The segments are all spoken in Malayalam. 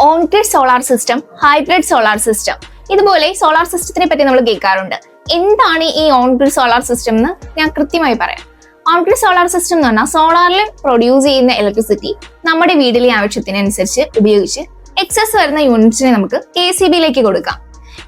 On grid solar system, hybrid solar system. ഇതുപോലെ സോളാർ സിസ്റ്റത്തിനെ പറ്റി നമ്മൾ കേൾക്കാറുണ്ട്. എന്താണ് ഈ ഓൺ ഗ്രിഡ് സോളാർ സിസ്റ്റം എന്ന് ഞാൻ കൃത്യമായി പറയാം. ഓൺ ഗ്രിഡ് സോളാർ സിസ്റ്റം എന്ന് പറഞ്ഞാൽ സോളാറിൽ പ്രൊഡ്യൂസ് ചെയ്യുന്ന ഇലക്ട്രിസിറ്റി നമ്മുടെ വീട്ടിലെ ആവശ്യത്തിനനുസരിച്ച് ഉപയോഗിച്ച് എക്സസ് വരുന്ന യൂണിറ്റ്സിനെ നമുക്ക് KCBയിലേക്ക് കൊടുക്കാം.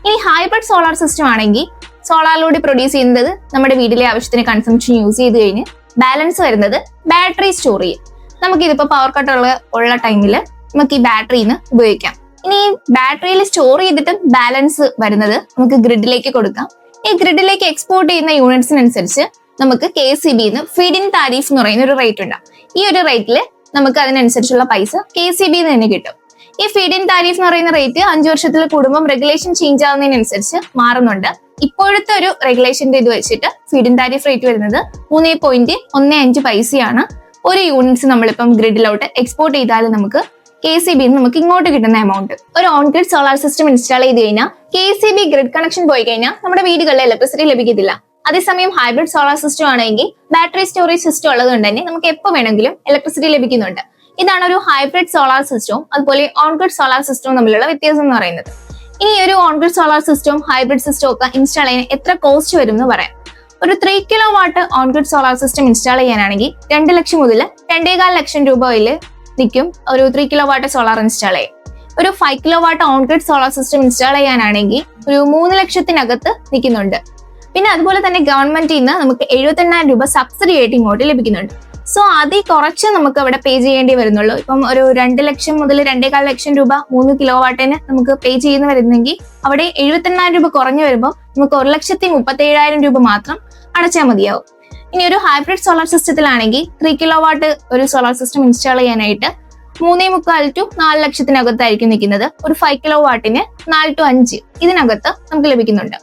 ഇനി ഹൈബ്രിഡ് സോളാർ സിസ്റ്റം ആണെങ്കിൽ സോളാറിലൂടെ പ്രൊഡ്യൂസ് ചെയ്യുന്നത് നമ്മുടെ വീട്ടിലെ ആവശ്യത്തിന് കൺസംഷൻ യൂസ് ചെയ്ത് കഴിഞ്ഞ് ബാലൻസ് വരുന്നത് ബാറ്ററി സ്റ്റോർ ചെയ്യും. നമുക്കിതിപ്പോ പവർ കട്ട് ഉള്ള ടൈമിൽ നമുക്ക് ഈ ബാറ്ററിന്ന് ഉപയോഗിക്കാം. ഇനി ബാറ്ററിയിൽ സ്റ്റോർ ചെയ്തിട്ട് ബാലൻസ് വരുന്നത് നമുക്ക് ഗ്രിഡിലേക്ക് കൊടുക്കാം. ഈ ഗ്രിഡിലേക്ക് എക്സ്പോർട്ട് ചെയ്യുന്ന യൂണിറ്റ്സിനനുസരിച്ച് നമുക്ക് KCBന്ന് ഫീഡിൻ താരിഫ് എന്ന് പറയുന്ന ഒരു റേറ്റ് ഉണ്ടാവും. ഈ ഒരു റേറ്റിൽ നമുക്ക് അതിനനുസരിച്ചുള്ള പൈസ KCBന്ന് തന്നെ കിട്ടും. ഈ ഫീഡിൻ താരിഫ് എന്ന് പറയുന്ന റേറ്റ് 5 വർഷത്തിൽ കൂടുമ്പോൾ റെഗുലേഷൻ ചേഞ്ച് ആവുന്നതിനനുസരിച്ച് മാറുന്നുണ്ട്. ഇപ്പോഴത്തെ ഒരു റെഗുലേഷന്റെ ഇത് വെച്ചിട്ട് ഫീഡിൻ താരിഫ് റേറ്റ് വരുന്നത് 3.15 പൈസയാണ്. ഒരു യൂണിറ്റ്സ് നമ്മളിപ്പം ഗ്രിഡിലോട്ട് എക്സ്പോർട്ട് ചെയ്താൽ നമുക്ക് KCBന്ന് നമുക്ക് ഇങ്ങോട്ട് കിട്ടുന്ന എമൗണ്ട്. ഒരു on grid solar system install ചെയ്ത് കഴിഞ്ഞാൽ KCB ഗ്രിഡ് കണക്ഷൻ പോയി കഴിഞ്ഞാൽ നമ്മുടെ വീടുകളിൽ ഇലക്ട്രിസിറ്റി ലഭിക്കത്തില്ല. അതേസമയം ഹൈബ്രിഡ് സോളാർ സിസ്റ്റം ആണെങ്കിൽ ബാറ്ററി സ്റ്റോറേജ് സിസ്റ്റം ഉള്ളത് കൊണ്ട് തന്നെ നമുക്ക് എപ്പോൾ വേണമെങ്കിലും ഇലക്ട്രിസിറ്റി ലഭിക്കുന്നുണ്ട്. ഇതാണ് ഒരു ഹൈബ്രിഡ് സോളാർ സിസ്റ്റവും അതുപോലെ ഓൺ ഗ്രിഡ് സോളാർ സിസ്റ്റവും തമ്മിലുള്ള വ്യത്യാസം എന്ന് പറയുന്നത്. ഇനി ഒരു ഓൺ ഗ്രിഡ് സോളാർ സിസ്റ്റവും ഹൈബ്രിഡ് സിസ്റ്റവും ഒക്കെ ഇൻസ്റ്റാൾ ചെയ്യാൻ എത്ര കോസ്റ്റ് വരും എന്ന് പറയാം. ഒരു 3 kW on grid solar system install ചെയ്യാനാണെങ്കിൽ 2 ലക്ഷം മുതൽ 2.25 ലക്ഷം രൂപയിൽ നിൽക്കും ഒരു 3 kW സോളാർ ഇൻസ്റ്റാൾ ചെയ്യാൻ. ഒരു 5 kW on grid solar system install ചെയ്യാനാണെങ്കിൽ ഒരു 3 ലക്ഷത്തിനകത്ത് നിൽക്കുന്നുണ്ട്. പിന്നെ അതുപോലെ തന്നെ ഗവൺമെന്റിൽ നിന്ന് നമുക്ക് 78,000 രൂപ സബ്സിഡി ആയിട്ട് ഇങ്ങോട്ട് ലഭിക്കുന്നുണ്ട്. സോ അതിൽ കുറച്ച് നമുക്ക് അവിടെ പേ ചെയ്യേണ്ടി വരുന്നുള്ളൂ. ഇപ്പം ഒരു 2 ലക്ഷം മുതൽ 2.25 ലക്ഷം രൂപ 3 kW നമുക്ക് പേ ചെയ്യുന്ന വരുന്നെങ്കിൽ അവിടെ 78,000 രൂപ കുറഞ്ഞു വരുമ്പോൾ നമുക്ക് 1,37,000 രൂപ മാത്രം അടച്ചാൽ മതിയാവും. ഇനി ഒരു ഹൈബ്രിഡ് സോളാർ സിസ്റ്റത്തിലാണെങ്കിൽ 3 kW ഒരു സോളാർ സിസ്റ്റം ഇൻസ്റ്റാൾ ചെയ്യാനായിട്ട് 3.25 to 4 ലക്ഷത്തിനകത്തായിരിക്കും നിൽക്കുന്നത്. ഒരു 5 kW 4 to 5 ഇതിനകത്ത് നമുക്ക് ലഭിക്കുന്നുണ്ട്.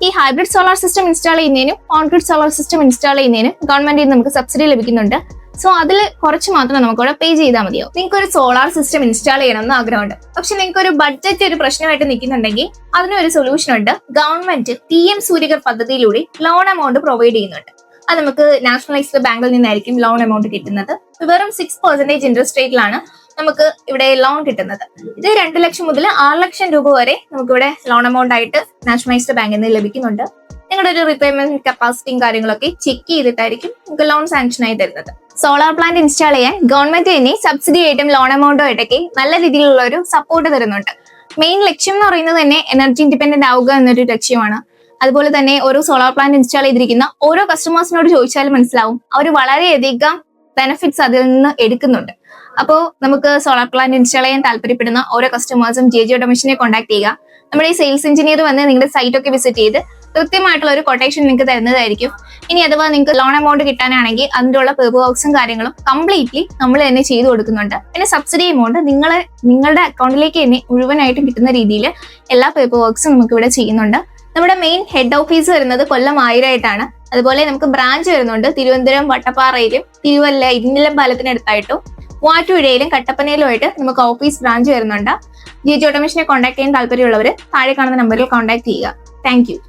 ഈ ഹൈബ്രിഡ് സോളാർ സിസ്റ്റം ഇൻസ്റ്റാൾ ചെയ്യുന്നതിനും on grid solar system install ചെയ്യുന്നതിനും ഗവൺമെന്റിൽ നിന്ന് നമുക്ക് സബ്സിഡി ലഭിക്കുന്നുണ്ട്. സോ അതിൽ കുറച്ച് മാത്രം നമുക്ക് അവിടെ പേ ചെയ്താൽ മതിയോ. നിങ്ങൾക്ക് ഒരു സോളാർ സിസ്റ്റം ഇൻസ്റ്റാൾ ചെയ്യണമെന്ന് ആഗ്രഹമുണ്ട്, പക്ഷെ നിങ്ങൾക്ക് ഒരു ബഡ്ജറ്റ് ഒരു പ്രശ്നമായിട്ട് നിൽക്കുന്നുണ്ടെങ്കിൽ അതിനൊരു സൊല്യൂഷൻ ഉണ്ട്. ഗവൺമെന്റ് PM സൂര്യഘർ പദ്ധതിയിലൂടെ ലോൺ എമൗണ്ട് പ്രൊവൈഡ് ചെയ്യുന്നുണ്ട്. അത് നമുക്ക് നാഷണലൈസ്ഡ് ബാങ്കിൽ നിന്നായിരിക്കും ലോൺ എമൗണ്ട് കിട്ടുന്നത്. വെറും 6% ഇൻട്രസ്റ്റ് റേറ്റിലാണ് നമുക്ക് ഇവിടെ ലോൺ കിട്ടുന്നത്. ഇത് 2 ലക്ഷം മുതൽ 6 ലക്ഷം രൂപ വരെ നമുക്കിവിടെ ലോൺ എമൗണ്ട് ആയിട്ട് നാഷണലൈസ്ഡ് ബാങ്കിൽ നിന്ന് ലഭിക്കുന്നുണ്ട്. നിങ്ങളുടെ ഒരു റിപ്പയർമെന്റ് കപ്പാസിറ്റിയും കാര്യങ്ങളൊക്കെ ചെക്ക് ചെയ്തിട്ടായിരിക്കും നമുക്ക് ലോൺ സാങ്ഷൻ ആയി തരുന്നത്. സോളാർ പ്ലാന്റ് ഇൻസ്റ്റാൾ ചെയ്യാൻ ഗവൺമെന്റ് തന്നെ സബ്സിഡി ആയിട്ടും ലോൺ എമൗണ്ടും ആയിട്ടൊക്കെ നല്ല രീതിയിലുള്ള ഒരു സപ്പോർട്ട് തരുന്നുണ്ട്. മെയിൻ ലക്ഷ്യം എന്ന് പറയുന്നത് തന്നെ എനർജി ഇൻഡിപെൻഡന്റ് ആവുക എന്നൊരു ലക്ഷ്യമാണ്. അതുപോലെ തന്നെ ഓരോ സോളാർ പ്ലാന്റ് ഇൻസ്റ്റാൾ ചെയ്തിരിക്കുന്ന ഓരോ കസ്റ്റമേഴ്സിനോട് ചോദിച്ചാലും മനസ്സിലാവും അവർ വളരെയധികം ബെനിഫിറ്റ്സ് അതിൽ നിന്ന് എടുക്കുന്നുണ്ട്. അപ്പോൾ നമുക്ക് സോളാർ പ്ലാന്റ് ഇൻസ്റ്റാൾ ചെയ്യാൻ താല്പര്യപ്പെടുന്ന ഓരോ കസ്റ്റമേഴ്സും JJ ഓട്ടോമേഷനെ കോൺടാക്ട് ചെയ്യുക. നമ്മുടെ ഈ സെയിൽസ് എഞ്ചിനീയർ വന്ന് നിങ്ങളുടെ സൈറ്റ് ഒക്കെ വിസിറ്റ് ചെയ്ത് കൃത്യമായിട്ടുള്ള ഒരു കൊട്ടേഷൻ നിങ്ങൾക്ക് തരുന്നതായിരിക്കും. ഇനി അഥവാ നിങ്ങൾക്ക് ലോൺ എമൗണ്ട് കിട്ടാനാണെങ്കിൽ അതിൻ്റെ ഉള്ള പേപ്പർ വർക്ക്സും കാര്യങ്ങളും കംപ്ലീറ്റ്ലി നമ്മൾ തന്നെ ചെയ്തു കൊടുക്കുന്നുണ്ട്. പിന്നെ സബ്സിഡി എമൗണ്ട് നിങ്ങളുടെ അക്കൗണ്ടിലേക്ക് തന്നെ മുഴുവനായിട്ടും കിട്ടുന്ന രീതിയിൽ എല്ലാ പേപ്പർ വർക്ക്സും നമുക്ക് ഇവിടെ ചെയ്യുന്നുണ്ട്. നമ്മുടെ മെയിൻ ഹെഡ് ഓഫീസ് വരുന്നത് കൊല്ലം ആയിരമായിട്ടാണ്. അതുപോലെ നമുക്ക് ബ്രാഞ്ച് വരുന്നുണ്ട് തിരുവനന്തപുരം വട്ടപ്പാറയിലും തിരുവല്ല ഇരിഞ്ഞിലം പാലത്തിനടുത്തായിട്ടും മൂവാറ്റുപുഴയിലും കട്ടപ്പനയിലുമായിട്ട് നമുക്ക് ഓഫീസ് ബ്രാഞ്ച് വരുന്നുണ്ട്. JJ ഓട്ടോമേഷനെ കോൺടാക്ട് ചെയ്യാൻ താല്പര്യമുള്ളവർ താഴെ കാണുന്ന നമ്പറിൽ കോൺടാക്ട് ചെയ്യുക. Thank you.